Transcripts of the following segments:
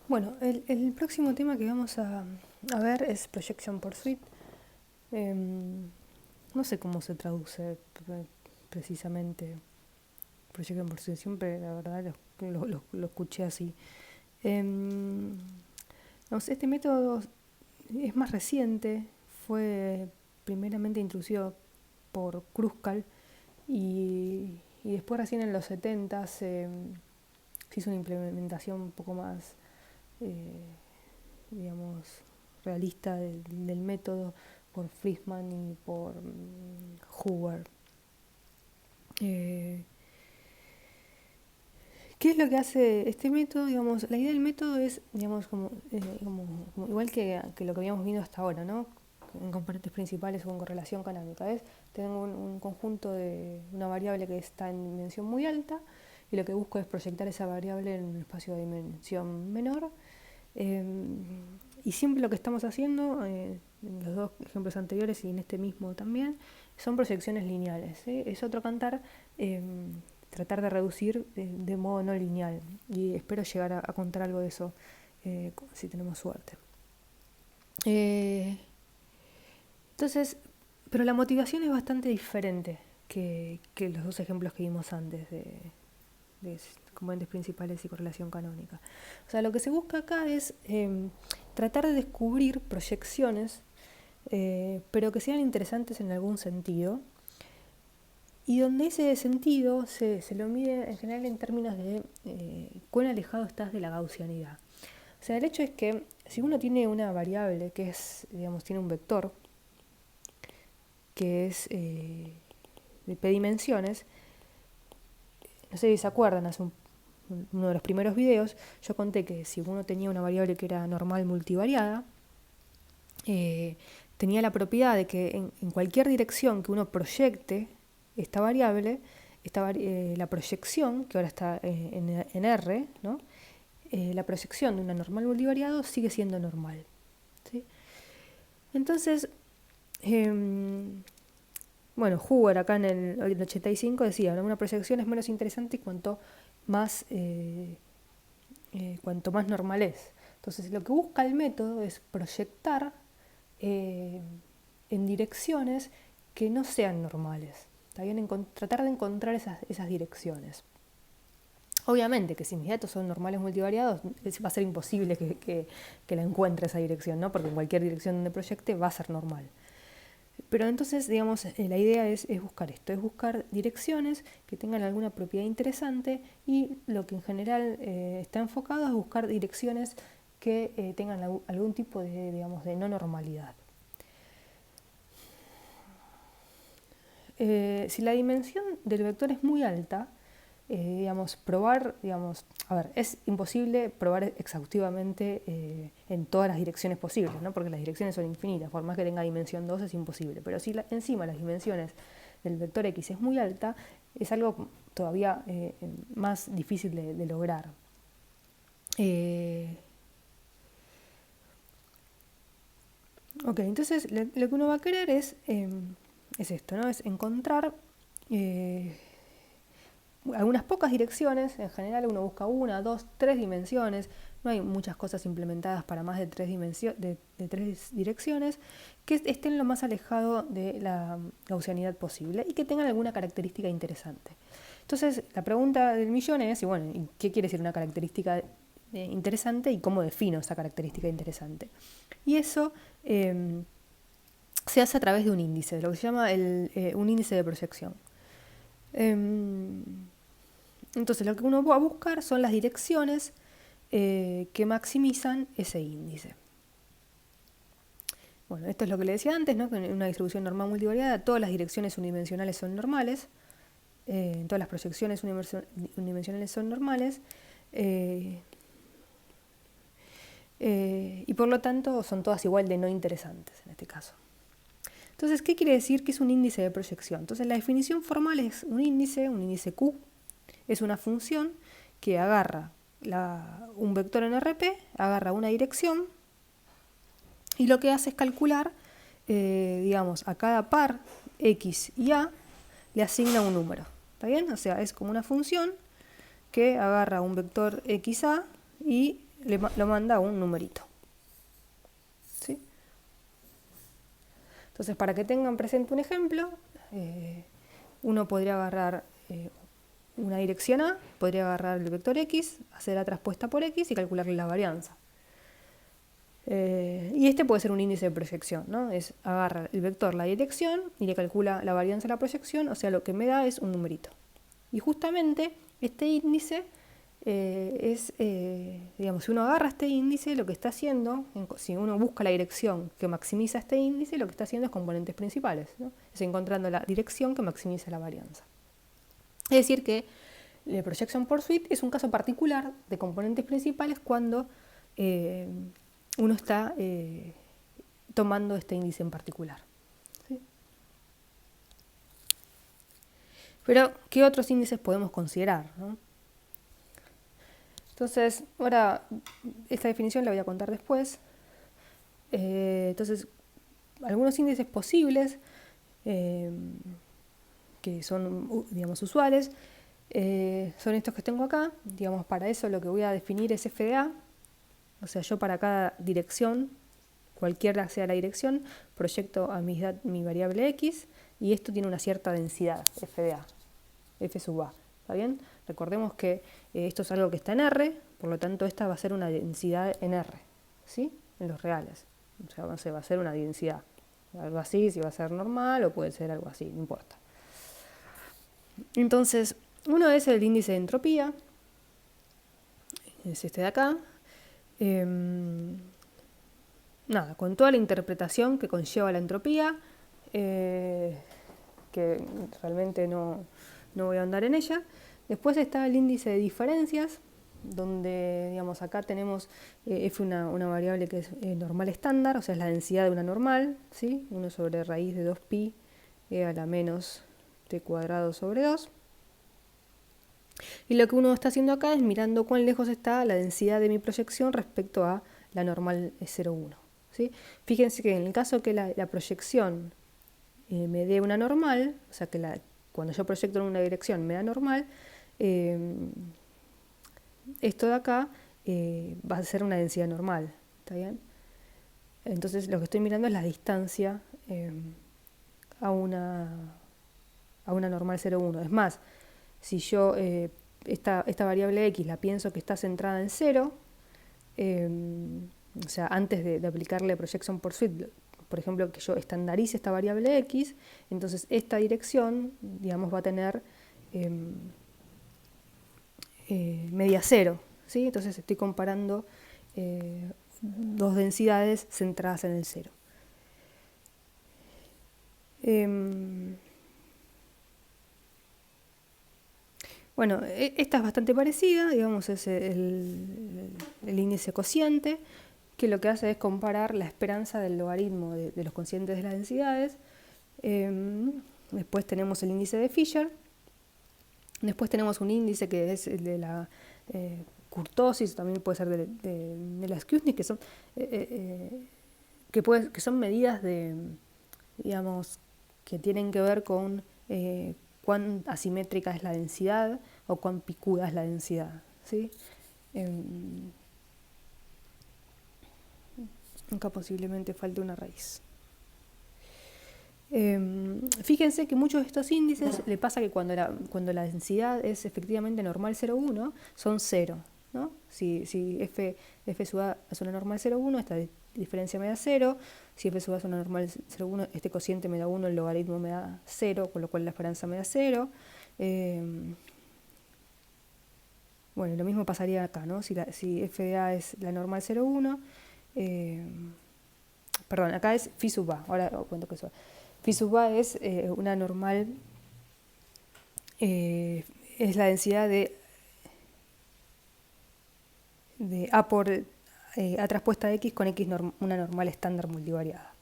Bueno, el próximo tema que vamos a ver es Projection Pursuit. No sé cómo se traduce precisamente Projection Pursuit, siempre la verdad lo escuché así. Este método es más reciente, fue primeramente introducido por Kruskal y después recién en los 70 se hizo una implementación un poco más, eh, digamos, realista del método por Friedman y por Hoover. Eh, ¿Qué es lo que hace este método? Digamos, la idea del método es, digamos, como igual que lo que habíamos visto hasta ahora, ¿no? En componentes principales o con correlación canónica. Es, tengo un conjunto de una variable que está en dimensión muy alta y lo que busco es proyectar esa variable en un espacio de dimensión menor. Eh, y siempre lo que estamos haciendo, en los dos ejemplos anteriores y en este mismo también, son proyecciones lineales. Es otro cantar, tratar de reducir de modo no lineal. Y espero llegar a contar algo de eso si tenemos suerte. Entonces, pero la motivación es bastante diferente que los dos ejemplos que vimos antes de componentes principales y correlación canónica. O sea, lo que se busca acá es tratar de descubrir proyecciones, pero que sean interesantes en algún sentido, y donde ese sentido se lo mide en general en términos de cuán alejado estás de la gaussianidad. O sea, el hecho es que si uno tiene una variable que es, digamos, tiene un vector que es de p dimensiones, no sé si se acuerdan, uno de los primeros videos yo conté que si uno tenía una variable que era normal multivariada, tenía la propiedad de que en cualquier dirección que uno proyecte esta variable, la proyección, que ahora está en R, ¿no? La proyección de una normal multivariado sigue siendo normal. ¿Sí? Entonces, bueno, Hoover acá en el 85 decía, ¿no? Una proyección es menos interesante cuanto más normal es. Entonces, lo que busca el método es proyectar en direcciones que no sean normales. ¿Está bien? Tratar de encontrar esas direcciones. Obviamente que si mis datos son normales multivariados, va a ser imposible que la encuentre esa dirección, ¿no? Porque en cualquier dirección donde proyecte va a ser normal. Pero entonces, digamos, la idea es buscar esto, es buscar direcciones que tengan alguna propiedad interesante, y lo que en general está enfocado es buscar direcciones que tengan algún tipo de, digamos, de no normalidad. Si la dimensión del vector es muy alta, digamos, es imposible probar exhaustivamente en todas las direcciones posibles, ¿no? Porque las direcciones son infinitas, por más que tenga dimensión 2 es imposible, pero si encima las dimensiones del vector x es muy alta, es algo todavía más difícil de lograr. Ok, entonces lo que uno va a querer es esto, ¿no? Es encontrar algunas pocas direcciones. En general uno busca una, dos, tres dimensiones. No hay muchas cosas implementadas para más de tres direcciones que estén lo más alejado de la gaussianidad posible y que tengan alguna característica interesante. Entonces la pregunta del millón es, y bueno, ¿qué quiere decir una característica interesante y cómo defino esa característica interesante? Y eso se hace a través de un índice, de lo que se llama un índice de proyección. Entonces lo que uno va a buscar son las direcciones que maximizan ese índice. Bueno, esto es lo que le decía antes, ¿no? Que en una distribución normal multivariada todas las direcciones unidimensionales son normales, todas las proyecciones unidimensionales son normales, y por lo tanto son todas igual de no interesantes en este caso. Entonces, ¿qué quiere decir que es un índice de proyección? Entonces, la definición formal es un índice Q, es una función que agarra un vector en RP, agarra una dirección y lo que hace es calcular, digamos, a cada par X y A le asigna un número. ¿Está bien? O sea, es como una función que agarra un vector XA y lo manda a un numerito. ¿Sí? Entonces, para que tengan presente un ejemplo, uno podría agarrar una dirección A, podría agarrar el vector X, hacer la traspuesta por X y calcularle la varianza. Y este puede ser un índice de proyección, ¿no? Es agarra el vector, la dirección, y le calcula la varianza de la proyección, o sea, lo que me da es un numerito. Y justamente este índice digamos, si uno agarra este índice, lo que está haciendo, si uno busca la dirección que maximiza este índice, lo que está haciendo es componentes principales, ¿no? Es encontrando la dirección que maximiza la varianza. Es decir que la projection por suite es un caso particular de componentes principales cuando uno está tomando este índice en particular. ¿Sí? Pero, ¿qué otros índices podemos considerar, ¿no? Entonces, ahora esta definición la voy a contar después. Entonces, algunos índices posibles que son, digamos, usuales son estos que tengo acá. Digamos, para eso lo que voy a definir es FDA. O sea, yo para cada dirección, cualquiera sea la dirección, proyecto a mi variable X y esto tiene una cierta densidad, FDA, F sub A. ¿Está bien? Recordemos que esto es algo que está en R, por lo tanto esta va a ser una densidad en R, ¿sí? En los reales. O sea, va a ser una densidad. Algo así, si va a ser normal o puede ser algo así, no importa. Entonces, uno es el índice de entropía, es este de acá. Nada, con toda la interpretación que conlleva la entropía, que realmente no voy a andar en ella. Después está el índice de diferencias, donde, digamos, acá tenemos f una variable que es normal estándar, o sea, es la densidad de una normal, ¿sí? 1 sobre raíz de 2pi a la menos t cuadrado sobre 2. Y lo que uno está haciendo acá es mirando cuán lejos está la densidad de mi proyección respecto a la normal 0,1. ¿Sí? Fíjense que en el caso que la proyección me dé una normal, o sea que cuando yo proyecto en una dirección me da normal, esto de acá va a ser una densidad normal. ¿Está bien? Entonces lo que estoy mirando es la distancia a una normal 0,1. Es más, si yo esta variable x la pienso que está centrada en 0, o sea, antes de aplicarle projection por suite, por ejemplo, que yo estandarice esta variable x, entonces esta dirección, digamos, va a tener media 0, ¿sí? Entonces estoy comparando dos densidades centradas en el 0. Bueno, esta es bastante parecida, digamos, es el índice cociente, que lo que hace es comparar la esperanza del logaritmo de los cocientes de las densidades. Después tenemos el índice de Fisher. Después tenemos un índice que es el de la kurtosis, también puede ser de la Skutnik, que son, que son medidas digamos, que tienen que ver con cuán asimétrica es la densidad o cuán picuda es la densidad, ¿sí? Acá posiblemente falte una raíz. Fíjense que muchos de estos índices le pasa que cuando la densidad es efectivamente normal 0,1 son 0, ¿no? Si f sub a es una normal 0,1, esta diferencia me da 0. Si f sub a es una normal 0,1, este cociente me da 1, el logaritmo me da 0, con lo cual la esperanza me da 0. Bueno, lo mismo pasaría acá, ¿no? Si f de a es la normal 0,1, perdón, acá es phi sub a, ahora cuento que eso. Phi sub a es una normal, es la densidad de a por a traspuesta de x con x una normal estándar multivariada.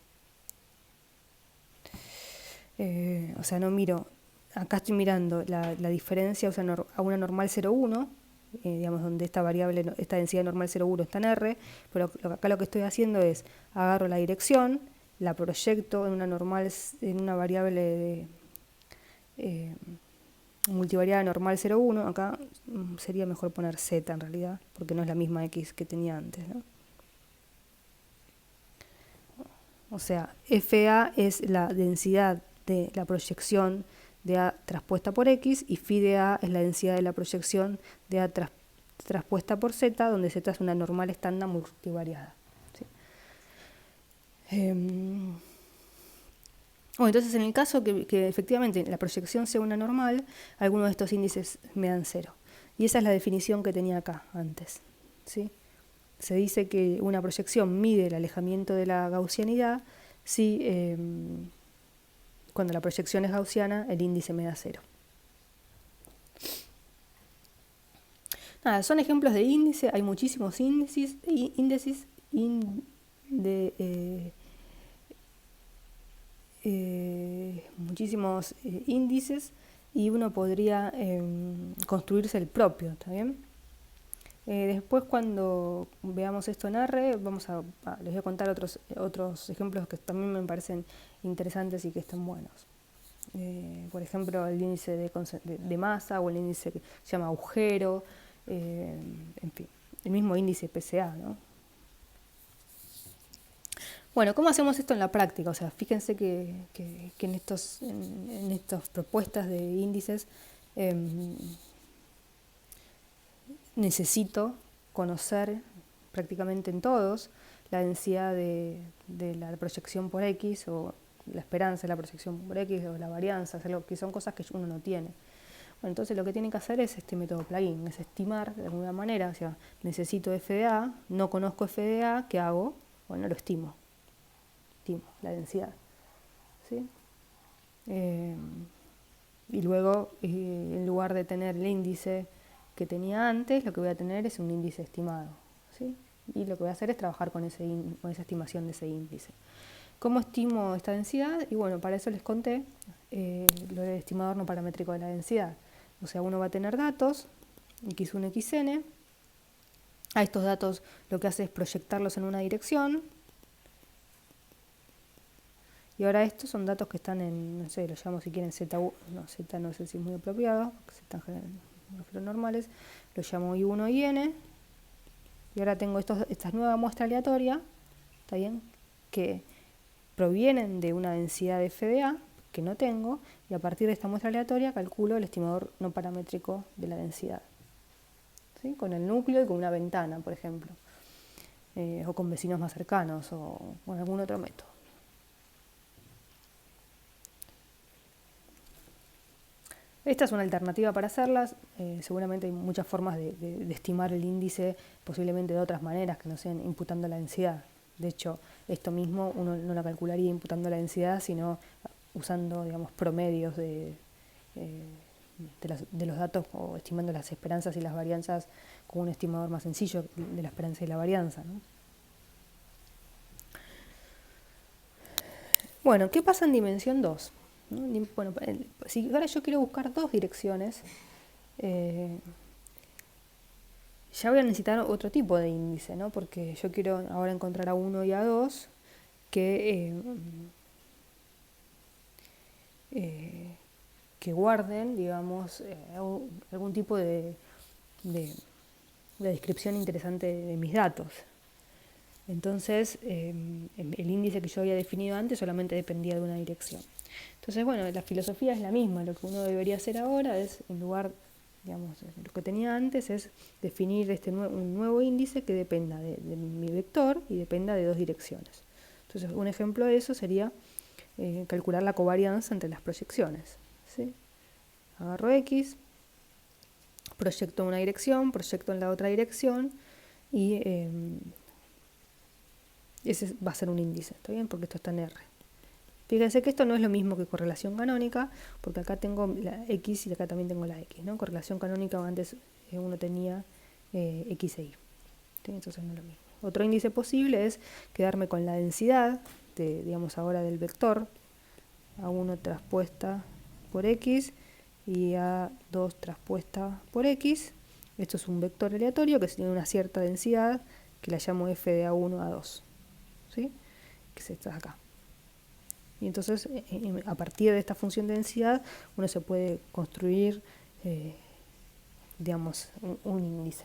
O sea, no miro, acá estoy mirando la diferencia a una normal 0,1, digamos, donde esta variable, esta densidad normal 0,1 está en R, pero acá lo que estoy haciendo es agarro la dirección, la proyecto en una normal, en una variable multivariada normal 0, 1, acá sería mejor poner z en realidad, porque no es la misma x que tenía antes, ¿no? O sea, FA es la densidad de la proyección de A traspuesta por X y phi de A es la densidad de la proyección de A traspuesta por Z, donde Z es una normal estándar multivariada. ¿Sí? Entonces, en el caso que efectivamente la proyección sea una normal, algunos de estos índices me dan 0. Y esa es la definición que tenía acá antes. ¿Sí? Se dice que una proyección mide el alejamiento de la gaussianidad si cuando la proyección es gaussiana el índice me da 0. Nada, son ejemplos de índice, hay muchísimos muchísimos índices y uno podría construirse el propio, ¿está bien? Después cuando veamos esto en R, les voy a contar otros ejemplos que también me parecen interesantes y que están buenos. Por ejemplo, el índice de masa o el índice que se llama agujero, en fin, el mismo índice PCA, ¿no? Bueno, ¿cómo hacemos esto en la práctica? O sea, fíjense que en estas propuestas de índices necesito conocer prácticamente en todos la densidad de la proyección por X o la esperanza de la proyección por X o la varianza, que son cosas que uno no tiene. Bueno, entonces lo que tienen que hacer es este método plugin, es estimar de alguna manera, o sea, necesito FDA, no conozco FDA, ¿qué hago? Bueno, lo estimo la densidad. ¿Sí? Y luego, en lugar de tener el índice que tenía antes, lo que voy a tener es un índice estimado. ¿Sí? Y lo que voy a hacer es trabajar con esa estimación de ese índice. ¿Cómo estimo esta densidad? Y bueno, para eso les conté lo del estimador no paramétrico de la densidad. O sea, uno va a tener datos, x1, xn. A estos datos lo que hace es proyectarlos en una dirección. Y ahora estos son datos que están en, no sé, los llamo si quieren Z1, no, Z no sé si es muy apropiado, Z en normales, los llamo I1 y N. Y ahora tengo esta nueva muestra aleatoria, ¿está bien? Que provienen de una densidad de FDA que no tengo, y a partir de esta muestra aleatoria calculo el estimador no paramétrico de la densidad. ¿Sí? Con el núcleo y con una ventana, por ejemplo. O con vecinos más cercanos, o con algún otro método. Esta es una alternativa para hacerlas. Seguramente hay muchas formas de estimar el índice, posiblemente de otras maneras que no sean imputando la densidad. De hecho, esto mismo uno no lo calcularía imputando la densidad, sino usando, digamos, promedios de los datos o estimando las esperanzas y las varianzas con un estimador más sencillo de la esperanza y la varianza, ¿no? Bueno, ¿qué pasa en dimensión 2? ¿No? Bueno, si ahora yo quiero buscar dos direcciones, ya voy a necesitar otro tipo de índice, ¿no? Porque yo quiero ahora encontrar a 1 y a 2 que guarden, digamos, algún tipo de descripción interesante de mis datos. Entonces, el índice que yo había definido antes solamente dependía de una dirección. Entonces, bueno, la filosofía es la misma. Lo que uno debería hacer ahora es, en lugar, digamos, de lo que tenía antes, es definir un nuevo índice que dependa de mi vector y dependa de dos direcciones. Entonces, un ejemplo de eso sería calcular la covarianza entre las proyecciones. ¿Sí? Agarro X, proyecto en una dirección, proyecto en la otra dirección y ese va a ser un índice, ¿está bien? Porque esto está en R. Fíjense que esto no es lo mismo que correlación canónica, porque acá tengo la X y acá también tengo la X, ¿no? Correlación canónica antes uno tenía X e Y. ¿Sí? Entonces no es lo mismo. Otro índice posible es quedarme con la densidad, digamos ahora del vector, A1 traspuesta por X y A2 traspuesta por X. Esto es un vector aleatorio que tiene una cierta densidad, que la llamo f de A1 a 2. ¿Sí? Que es esta de acá. Y entonces, a partir de esta función de densidad, uno se puede construir, digamos, un índice.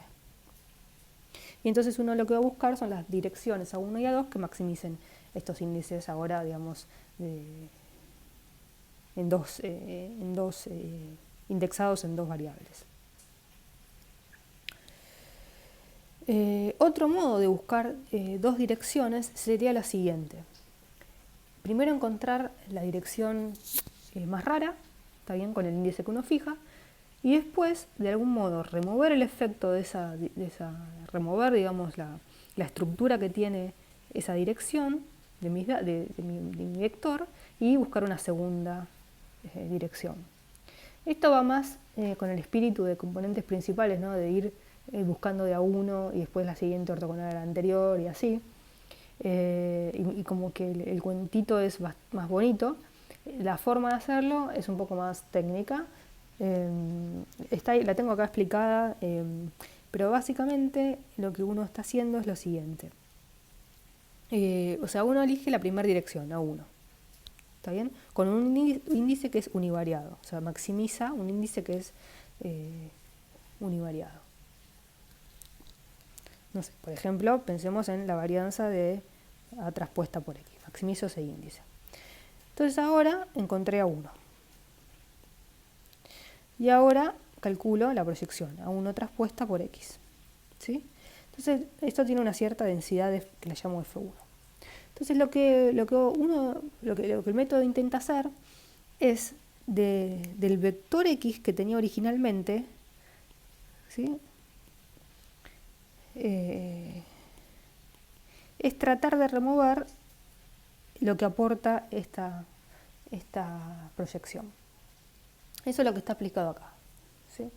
Y entonces uno lo que va a buscar son las direcciones A1 y A2 que maximicen estos índices ahora, digamos, indexados en dos variables. Otro modo de buscar dos direcciones sería la siguiente. Primero encontrar la dirección más rara, está bien, con el índice que uno fija, y después, de algún modo, remover el efecto remover, digamos, la estructura que tiene esa dirección de mi vector y buscar una segunda dirección. Esto va más con el espíritu de componentes principales, ¿no? De ir buscando de a uno y después la siguiente ortogonal a la anterior y así. Y como que el cuentito es más bonito. La forma de hacerlo es un poco más técnica. La tengo acá explicada, pero básicamente lo que uno está haciendo es lo siguiente. O sea, uno elige la primera dirección, A1. ¿Está bien? Con un índice que es univariado. O sea, maximiza un índice que es univariado. No sé, por ejemplo, pensemos en la varianza de A traspuesta por X. Maximizo ese índice. Entonces ahora encontré A1. Y ahora calculo la proyección, A1 traspuesta por X. ¿Sí? Entonces esto tiene una cierta densidad que la llamo F1. Entonces lo que el método intenta hacer es del vector X que tenía originalmente, ¿sí? Es tratar de remover lo que aporta esta proyección. Eso es lo que está aplicado acá, ¿sí?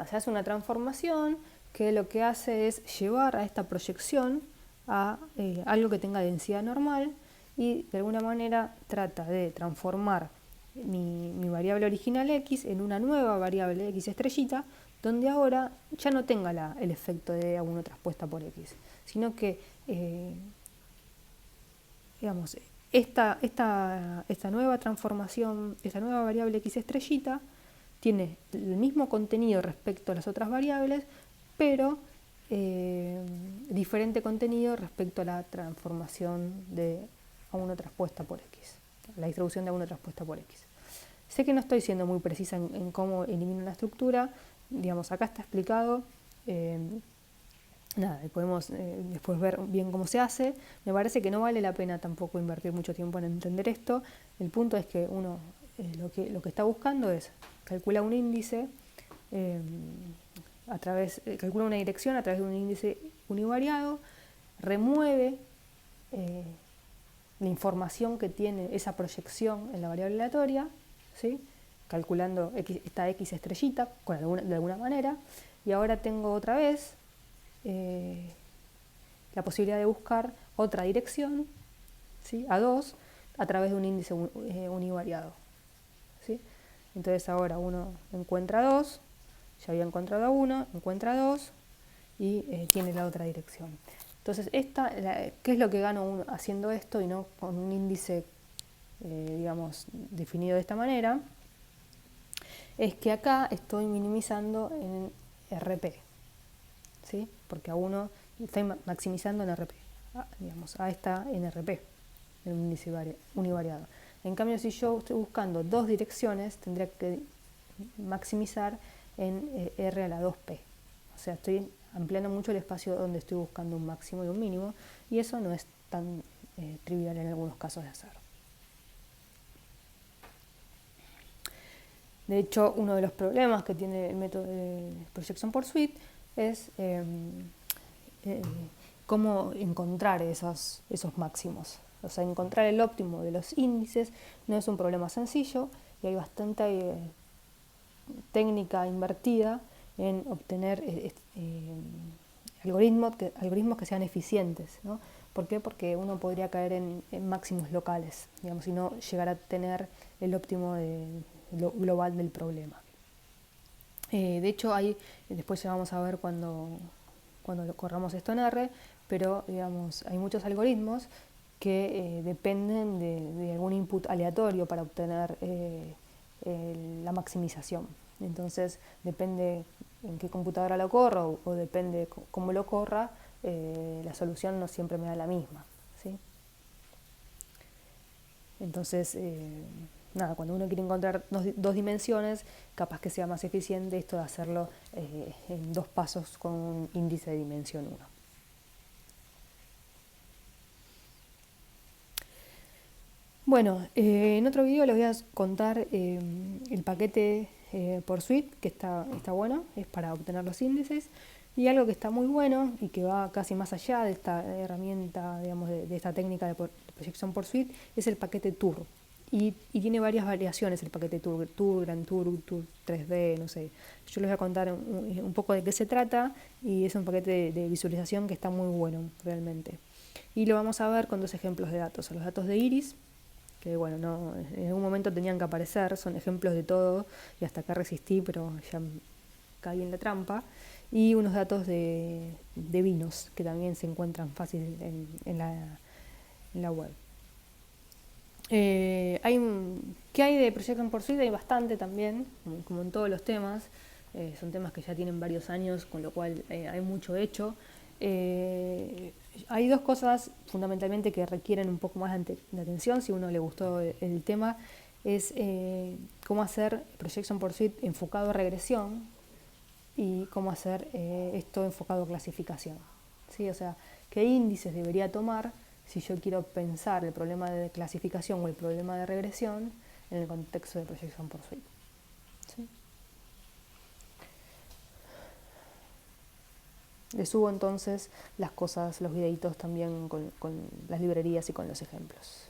Se hace una transformación que lo que hace es llevar a esta proyección a algo que tenga densidad normal y de alguna manera trata de transformar mi variable original X en una nueva variable X estrellita, donde ahora ya no tenga el efecto de A1 traspuesta por X, sino que digamos, esta nueva transformación, esta nueva variable X estrellita, tiene el mismo contenido respecto a las otras variables, pero diferente contenido respecto a la transformación de A1 traspuesta por X, la distribución de A1 traspuesta por X. Sé que no estoy siendo muy precisa en cómo elimino la estructura, digamos, acá está explicado. Podemos después ver bien cómo se hace. Me parece que no vale la pena tampoco invertir mucho tiempo en entender esto. El punto es que uno lo que está buscando es calcula un índice calcula una dirección a través de un índice univariado, remueve la información que tiene esa proyección en la variable aleatoria, ¿sí? Calculando esta X estrellita de alguna manera, y ahora tengo otra vez la posibilidad de buscar otra dirección, ¿sí? A2 a través de un índice univariado, ¿sí? Entonces ahora uno encuentra 2, ya había encontrado a 1, encuentra 2 y tiene la otra dirección. Entonces, ¿qué es lo que gano uno haciendo esto y no con un índice, digamos, definido de esta manera? Es que acá estoy minimizando en RP, ¿sí? Porque a uno estoy maximizando en RP, digamos, A está en RP, en un índice univariado. En cambio, si yo estoy buscando dos direcciones, tendría que maximizar en R a la 2P. O sea, estoy ampliando mucho el espacio donde estoy buscando un máximo y un mínimo, y eso no es tan trivial en algunos casos de hacer. De hecho, uno de los problemas que tiene el método de proyección por suite es cómo encontrar esos máximos. O sea, encontrar el óptimo de los índices no es un problema sencillo y hay bastante técnica invertida en obtener algoritmos que sean eficientes, ¿no? ¿Por qué? Porque uno podría caer en máximos locales, digamos, y no llegar a tener el óptimo global del problema. De hecho, después ya vamos a ver cuando corramos esto en R, pero digamos, hay muchos algoritmos que dependen de algún input aleatorio para obtener la maximización. Entonces depende en qué computadora lo corro o depende cómo lo corra, la solución no siempre me da la misma, ¿sí? Entonces, nada, cuando uno quiere encontrar dos dimensiones, capaz que sea más eficiente esto de hacerlo en 2 pasos con un índice de dimensión 1. Bueno, en otro video les voy a contar el paquete por suite, que está bueno, es para obtener los índices. Y algo que está muy bueno y que va casi más allá de esta herramienta, digamos, de esta técnica de proyección por suite, es el paquete Tour. Y tiene varias variaciones el paquete Tour, Grand Tour, Tour 3D, no sé. Yo les voy a contar un poco de qué se trata y es un paquete de visualización que está muy bueno realmente. Y lo vamos a ver con 2 ejemplos de datos. Los datos de iris, que bueno, no, en algún momento tenían que aparecer, son ejemplos de todo y hasta acá resistí, pero ya caí en la trampa. Y unos datos de vinos que también se encuentran fácil en la web. ¿Qué hay de Projection por Suite? Hay bastante también, como en todos los temas. Son temas que ya tienen varios años, con lo cual hay mucho hecho. Hay 2 cosas fundamentalmente que requieren un poco más de atención, si a uno le gustó el tema, es cómo hacer Projection por Suite enfocado a regresión y cómo hacer esto enfocado a clasificación, ¿sí? O sea, qué índices debería tomar si yo quiero pensar el problema de clasificación o el problema de regresión en el contexto de Projection por Suite, ¿sí? Le subo entonces las cosas, los videitos también con las librerías y con los ejemplos.